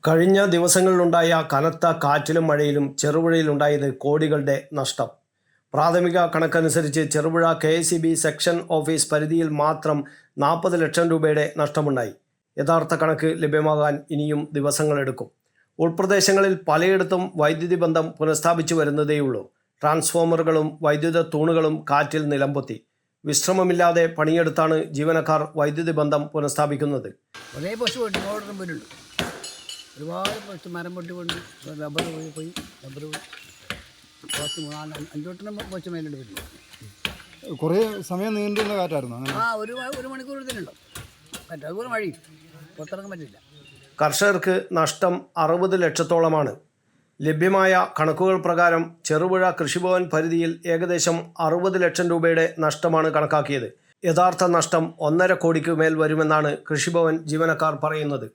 കഴിഞ്ഞ ദിവസങ്ങളിലുണ്ടായ കനത്ത കാറ്റിലും മഴയിലും ചെറുപുഴയിലുണ്ടായത് കോടികളുടെ നഷ്ടം. പ്രാഥമിക കണക്കനുസരിച്ച് ചെറുപുഴ KICB സെക്ഷൻ ഓഫീസ് പരിധിയിൽ മാത്രം 40 ലക്ഷം രൂപയുടെ നഷ്ടമുണ്ടായി. യഥാർത്ഥ കണക്ക് ലഭ്യമാകാൻ ഇനിയും ദിവസങ്ങളെടുക്കും. ഉൾപ്രദേശങ്ങളിൽ പലയിടത്തും വൈദ്യുതി ബന്ധം പുനഃസ്ഥാപിച്ചു വരുന്നതേയുള്ളൂ. ട്രാൻസ്ഫോമറുകളും വൈദ്യുത തൂണുകളും കാറ്റിൽ നിലംപൊത്തി. വിശ്രമമില്ലാതെ പണിയെടുത്താണ് ജീവനക്കാർ വൈദ്യുതി ബന്ധം പുനഃസ്ഥാപിക്കുന്നത്. ഒരുപാട് മരം പൊട്ടിക്കൊണ്ട് റബ്ബർ പോയി കുറച്ച് 4-5 കുറച്ച് മേലുണ്ട് വരില്ല. കുറേ സമയം നീണ്ടുന്ന കാറ്റായിരുന്നു. ഒരു മണിക്കൂർ തന്നെയുണ്ടോ കാറ്റ്, അതുപോലെ മഴയും പുറത്തിറങ്ങാൻ പറ്റില്ല. കർഷകർക്ക് നഷ്ടം 60 ലക്ഷത്തോളമാണ്. ലഭ്യമായ കണക്കുകൾ പ്രകാരം ചെറുപുഴ കൃഷിഭവൻ പരിധിയിൽ ഏകദേശം 60 ലക്ഷം രൂപയുടെ നഷ്ടമാണ് കണക്കാക്കിയത്. യഥാർത്ഥ നഷ്ടം 1.5 കോടിക്ക് മേൽ വരുമെന്നാണ് കൃഷിഭവൻ ജീവനക്കാർ പറയുന്നത്.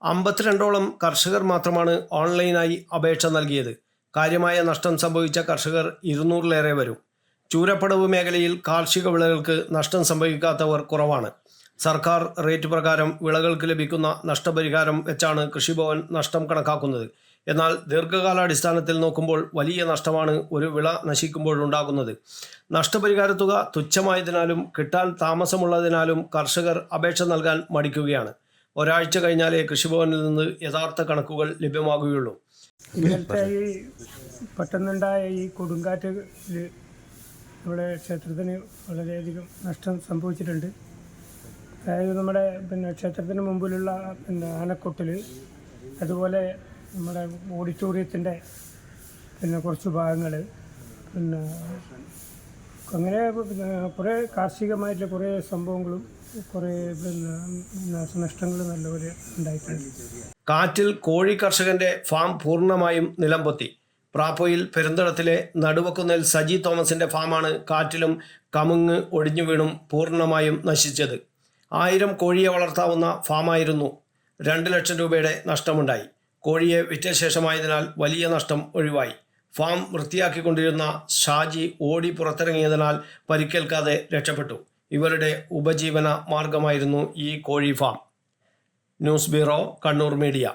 52ഓളം കർഷകർ മാത്രമാണ് ഓൺലൈനായി അപേക്ഷ നൽകിയത്. കാര്യമായ നഷ്ടം സംഭവിച്ച കർഷകർ 200-ലേറെ വരും. ചൂരപ്പടവ് മേഖലയിൽ കാർഷിക വിളകൾക്ക് നഷ്ടം സംഭവിക്കാത്തവർ കുറവാണ്. സർക്കാർ റേറ്റ് പ്രകാരം വിളകൾക്ക് ലഭിക്കുന്ന നഷ്ടപരിഹാരം വെച്ചാണ് കൃഷിഭവൻ നഷ്ടം കണക്കാക്കുന്നത്. എന്നാൽ ദീർഘകാലാടിസ്ഥാനത്തിൽ നോക്കുമ്പോൾ വലിയ നഷ്ടമാണ് ഒരു വിള നശിക്കുമ്പോഴുണ്ടാകുന്നത്. നഷ്ടപരിഹാര തുക തുച്ഛമായതിനാലും കിട്ടാൻ താമസമുള്ളതിനാലും കർഷകർ അപേക്ഷ നൽകാൻ മടിക്കുകയാണ്. ഒരാഴ്ച കഴിഞ്ഞാലേ കൃഷിഭവനിൽ നിന്ന് യഥാർത്ഥ കണക്കുകൾ ലഭ്യമാകുകയുള്ളൂ. ഇന്നത്തെ ഈ പെട്ടെന്നുണ്ടായ ഈ കൊടുങ്കാറ്റിൽ നമ്മുടെ ക്ഷേത്രത്തിന് വളരെയധികം നഷ്ടം സംഭവിച്ചിട്ടുണ്ട്. അതായത് നമ്മുടെ ക്ഷേത്രത്തിന് മുമ്പിലുള്ള ആനക്കൊട്ടിൽ, അതുപോലെ നമ്മുടെ ഓഡിറ്റോറിയത്തിൻ്റെ കുറച്ച് ഭാഗങ്ങൾ, അങ്ങനെ കുറേ കാർഷികമായിട്ടുള്ള കുറേ സംഭവങ്ങളും കുറേ നഷ്ടങ്ങൾ നല്ലപോലെ ഉണ്ടായിട്ടുണ്ട്. കാറ്റിൽ കോഴി കർഷകന്റെ ഫാം പൂർണ്ണമായും നിലംപൊത്തി. പ്രാപ്പോയിൽ പെരുന്തടത്തിലെ നടുവക്കുന്നേൽ സജി തോമസിന്റെ ഫാമാണ് കാറ്റിലും കമുങ്ങ് ഒടിഞ്ഞു വീണും പൂർണ്ണമായും നശിച്ചത്. 1000 കോഴിയെ വളർത്താവുന്ന ഫാമായിരുന്നു. 2 ലക്ഷം രൂപയുടെ നഷ്ടമുണ്ടായി. കോഴിയെ വിറ്റ ശേഷമായതിനാൽ വലിയ നഷ്ടം ഒഴിവായി. ഫാം വൃത്തിയാക്കിക്കൊണ്ടിരുന്ന ഷാജി ഓടി പുറത്തിറങ്ങിയതിനാൽ പരിക്കേൽക്കാതെ രക്ഷപ്പെട്ടു. ഇവരുടെ ഉപജീവന മാർഗമായിരുന്നു ഈ കോഴി farm. News bureau, Kannur media.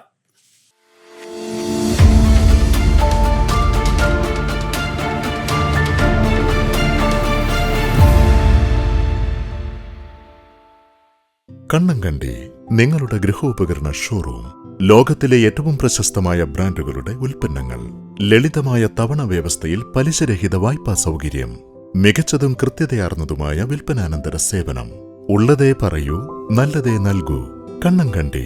Kannankandi നിങ്ങളുടെ ഗൃഹോപകരണ ഷോറൂം. ലോകത്തിലെ ഏറ്റവും പ്രശസ്തമായ ബ്രാൻഡുകളുടെ ഉൽപ്പന്നങ്ങൾ, ലളിതമായ തവണ വ്യവസ്ഥയിൽ പലിശരഹിത വായ്പാ സൗകര്യം, മികച്ചതും കൃത്യതയാർന്നതുമായ വിൽപ്പനാനന്തര സേവനം. ഉള്ളതേ പറയൂ, നല്ലതേ നൽകൂ. കണ്ണങ്കണ്ടി.